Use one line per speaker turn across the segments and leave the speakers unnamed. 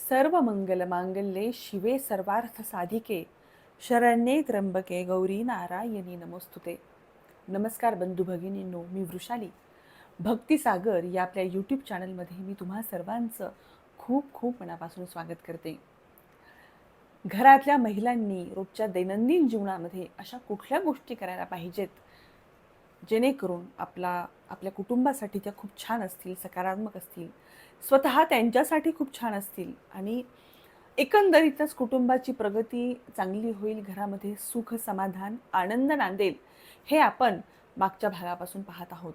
सर्व मंगल मांगल्ये शिवे सर्वार्थ साधिके शरण्ये त्र्यंबके गौरी नारायणी नमोस्तुते. नमस्कार बंधू भगिनींनो, मी वृषाली भक्तिसागर या आपल्या यूट्यूब चॅनलमध्ये मी तुम्हा सर्वांचं खूप खूप मनापासून स्वागत करते. घरातल्या महिलांनी रोजच्या दैनंदिन जीवनामध्ये अशा कुठल्या गोष्टी करायला पाहिजेत जेणेकरून आपल्या कुटुंबासाठी त्या खूप छान असतील, सकारात्मक असतील, स्वतः त्यांच्यासाठी खूप छान असतील आणि एकंदरीतच कुटुंबाची प्रगती चांगली होईल, घरामध्ये सुख, समाधान, आनंद नांदेल, हे आपण मागच्या भागापासून पाहत आहोत.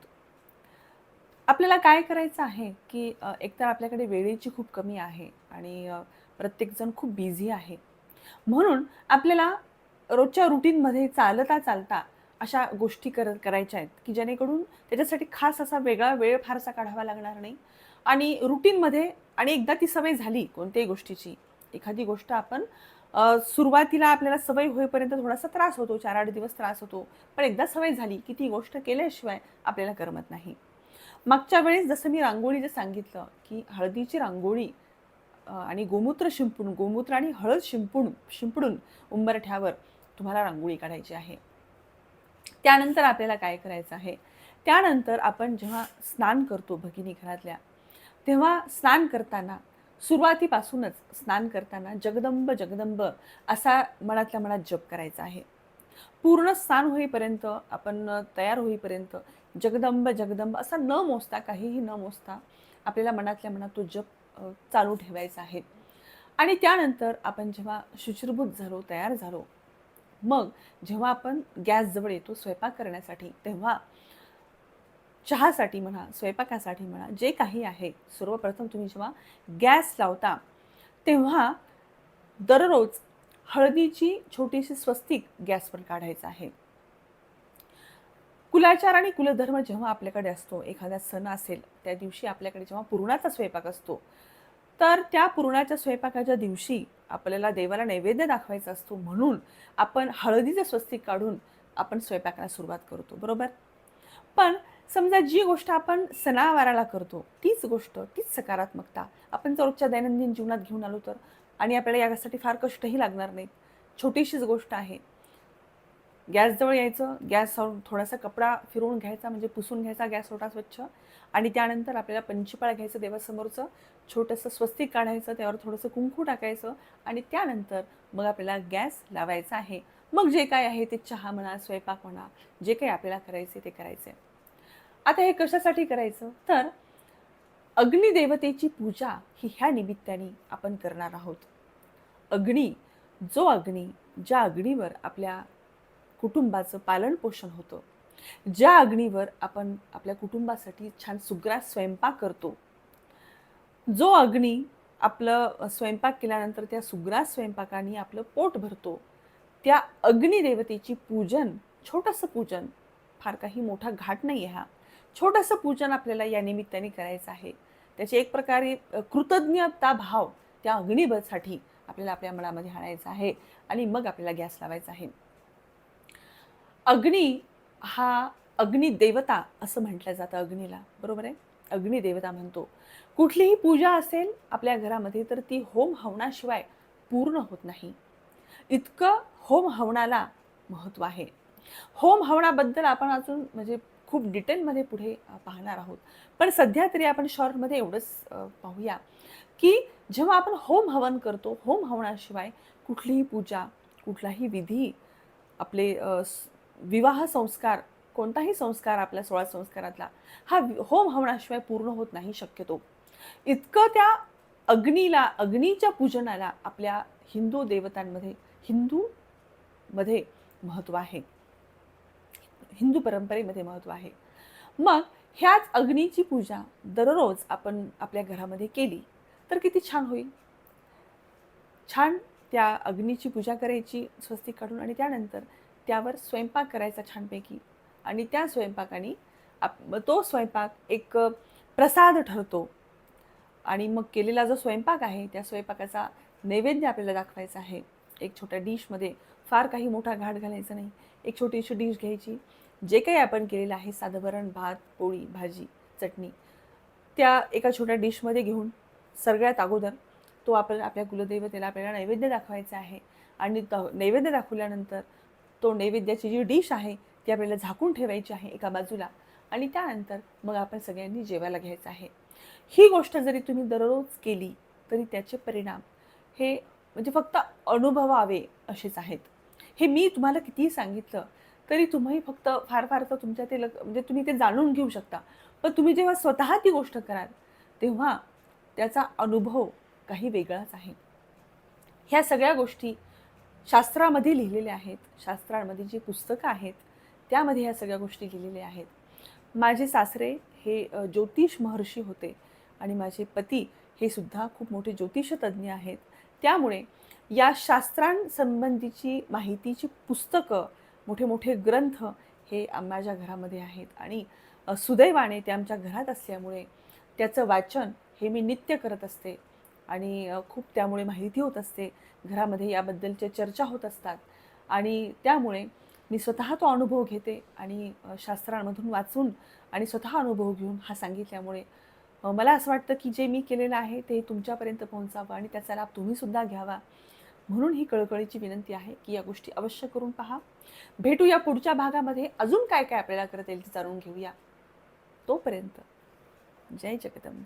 आपल्याला काय करायचं आहे, की एकतर आपल्याकडे वेळेची खूप कमी आहे आणि प्रत्येकजण खूप बिझी आहे. म्हणून आपल्याला रोजच्या रुटीनमध्ये चालता अशा गोष्टी करायच्या आहेत, की जेणेकरून त्याच्यासाठी खास असा वेगळा वेळ फारसा काढावा लागणार नाही आणि रुटीनमध्ये आणि एकदा ती सवय झाली कोणत्याही गोष्टीची, एखादी गोष्ट आपण सुरुवातीला आपल्याला सवय होईपर्यंत थोडासा त्रास होतो, 4-8 दिवस त्रास होतो. पण एकदा सवय झाली, की ती गोष्ट केल्याशिवाय आपल्याला करमत नाही. मागच्या वेळेस जसं मी रांगोळीचं सांगितलं, की हळदीची रांगोळी आणि गोमूत्र आणि हळद शिंपडून उंबरठ्यावर तुम्हाला रांगोळी काढायची आहे. त्यानंतर आपल्याला काय करायचं आहे, त्यानंतर आपण जेव्हा स्नान करतो भगिनी घरातल्या, तेव्हा स्नान करताना सुरुवातीपासूनच स्नान करताना जगदंब जगदंब असा मनातल्या मनात जप करायचा आहे. पूर्ण स्नान होईपर्यंत आपण तयार होईपर्यंत जगदंब जगदंब असा न मोजता, काहीही न मोजता आपल्याला मनातल्या मनात तो जप चालू ठेवायचा आहे. आणि त्यानंतर आपण जेव्हा शुचिर्भूत झालो, तयार झालो, मग जेव्हा आपण गॅसजवळ येतो स्वयंपाक करण्यासाठी, तेव्हा चहासाठी म्हणा, स्वयंपाकासाठी म्हणा, जे काही आहे, सर्वप्रथम तुम्ही जेव्हा गॅस लावता, तेव्हा दररोज हळदीची छोटीशी स्वस्तिक गॅसवर काढायचं आहे. कुलाचार आणि कुलधर्म जेव्हा आपल्याकडे असतो, एखादा सण असेल, त्या दिवशी आपल्याकडे जेव्हा पुरणाचा स्वयंपाक असतो, तर त्या पुरणाच्या स्वयंपाकाच्या दिवशी आपल्याला देवाला नैवेद्य दाखवायचा असतो, म्हणून आपण हळदीचं स्वस्तिक काढून आपण स्वयंपाकाला सुरुवात करतो, बरोबर? पण समजा जी गोष्ट आपण सणावाराला करतो, तीच गोष्ट, तीच सकारात्मकता आपण जर रोजच्या दैनंदिन जीवनात घेऊन आलो तर, आणि आपल्याला यासाठी फार कष्टही लागणार नाहीत. छोटीशीच गोष्ट आहे. गॅसजवळ यायचं, गॅसवर थोडासा कपडा फिरवून घ्यायचा, म्हणजे पुसून घ्यायचा गॅस ओटा स्वच्छ, आणि त्यानंतर आपल्याला पंचपाळ घ्यायचं देवासमोरचं, छोटंसं स्वस्तिक काढायचं, त्यावर थोडंसं कुंकू टाकायचं आणि त्यानंतर मग आपल्याला गॅस लावायचा आहे. मग जे काय आहे ते चहा म्हणा, स्वयंपाक म्हणा, जे काही आपल्याला करायचे ते करायचे. आता हे कशासाठी करायचं? तर अग्निदेवतेची पूजा ही ह्या निमित्ताने आपण करणार आहोत. अग्नी, जो अग्नी, ज्या अग्नीवर आपल्या कुटुंबाचं पालनपोषण होतं, ज्या अग्नीवर आपण आपल्या कुटुंबासाठी छान सुग्रास स्वयंपाक करतो, जो अग्नी आपलं स्वयंपाक केल्यानंतर त्या सुग्रास स्वयंपाकाने आपलं पोट भरतो, त्या अग्निदेवतेची पूजन, छोटंसं पूजन, फार काही मोठा घाट नाही आहे हा. छोटंसं पूजन आपल्याला या निमित्ताने करायचं आहे. त्याची एक प्रकारे कृतज्ञता भाव त्या अग्निसाठी आपल्याला आपल्या मनामध्ये आणायचा आहे आणि मग आपल्याला गॅस लावायचा आहे. अग्नी हा अग्निदेवता असं म्हटलं जातं अग्नीला, बरोबर आहे? अग्निदेवता म्हणतो. कुठलीही पूजा असेल आपल्या घरामध्ये तर ती होम हवनाशिवाय पूर्ण होत नाही. इतकं होम हवनाला महत्त्व आहे. होम हवनाबद्दल आपण अजून म्हणजे खूप डिटेलमध्ये पुढे पाहणार आहोत. पण सध्या तरी आपण शॉर्टमध्ये एवढंच पाहूया, की जेव्हा आपण होम हवन करतो, होम हवनाशिवाय कुठलीही पूजा, कुठलाही विधी, आपले विवाह संस्कार, कोणताही संस्कार आपल्या 16 संस्कारातला, हा होम हवनाशिवाय पूर्ण होत नाही शक्यतो. इतकं त्या अग्नीच्या पूजनाला आपल्या हिंदू देवतांमध्ये, हिंदूमध्ये महत्त्व आहे. हिंदू परंपरेमध्ये महत्त्व आहे. मग ह्याच अग्नीची पूजा दररोज आपण आपल्या घरामध्ये केली तर किती छान होईल. छान त्या अग्नीची पूजा करायची स्वस्तिक काढून आणि त्यानंतर त्यावर स्वयंपाक करायचा छानपैकी, आणि त्या स्वयंपाकाने तो स्वयंपाक एक प्रसाद ठरतो. आणि मग केलेला जो स्वयंपाक आहे, त्या स्वयंपाकाचा नैवेद्य आपल्याला दाखवायचा आहे. एक छोट्या डिशमध्ये, फार काही मोठा घाट घालायचा नाही. एक छोटीशी डिश घ्यायची. जे काही आपण केलेलं आहे, साधं वरण, भात, पोळी, भाजी, चटणी, त्या एका छोट्या डिशमध्ये घेऊन सगळ्यात अगोदर तो आपण आपल्या कुलदैवतेला आपल्याला नैवेद्य दाखवायचा आहे आणि नैवेद्य दाखवल्यानंतर तो नैवेद्याची जी डिश आहे ती आपल्याला झाकून ठेवायची आहे एका बाजूला आणि त्यानंतर मग आपण सगळ्यांनी जेवायला घ्यायचं आहे. ही गोष्ट जरी तुम्ही दररोज केली तरी त्याचे परिणाम हे म्हणजे फक्त अनुभवावे असेच आहेत. हे मी तुम्हाला कितीही सांगितलं तरी तुम्ही फक्त फार फार तर तुमच्या ते म्हणजे तुम्ही ते जाणून घेऊ शकता. पण तुम्ही जेव्हा स्वतः ती गोष्ट कराल तेव्हा त्याचा अनुभव काही वेगळाच आहे. ह्या सगळ्या गोष्टी शास्त्रामध्ये लिहिलेल्या आहेत. शास्त्रांमध्ये जी पुस्तकं आहेत त्यामध्ये ह्या सगळ्या गोष्टी लिहिलेल्या आहेत. माझे सासरे हे ज्योतिष महर्षी होते आणि माझे पती हे सुद्धा खूप मोठे ज्योतिषतज्ञ आहेत. त्यामुळे या शास्त्रांसंबंधीची माहितीची पुस्तकं, मोठे मोठे ग्रंथ हे माझ्या घरामध्ये आहेत आणि सुदैवाने ते आमच्या घरात असल्यामुळे त्याचं वाचन हे मी नित्य करत असते आणि खूप त्यामुळे माहिती होत असते. घरामध्ये याबद्दलच्या चर्चा होत असतात आणि त्यामुळे मी स्वतः तो अनुभव घेते आणि शास्त्रांमधून वाचून आणि स्वतः अनुभव घेऊन हा सांगितल्यामुळे मला असं वाटतं की जे मी केलेलं आहे ते तुमच्यापर्यंत पोहोचावं आणि त्याचा लाभ तुम्हीसुद्धा घ्यावा. म्हणून ही कळकळीची विनंती आहे की या गोष्टी अवश्य करून पहा. भेटूया पुढच्या भागामध्ये. अजून काय काय आपल्याला करता येईल ते जाणून घेऊया. तोपर्यंत जय जगदंब.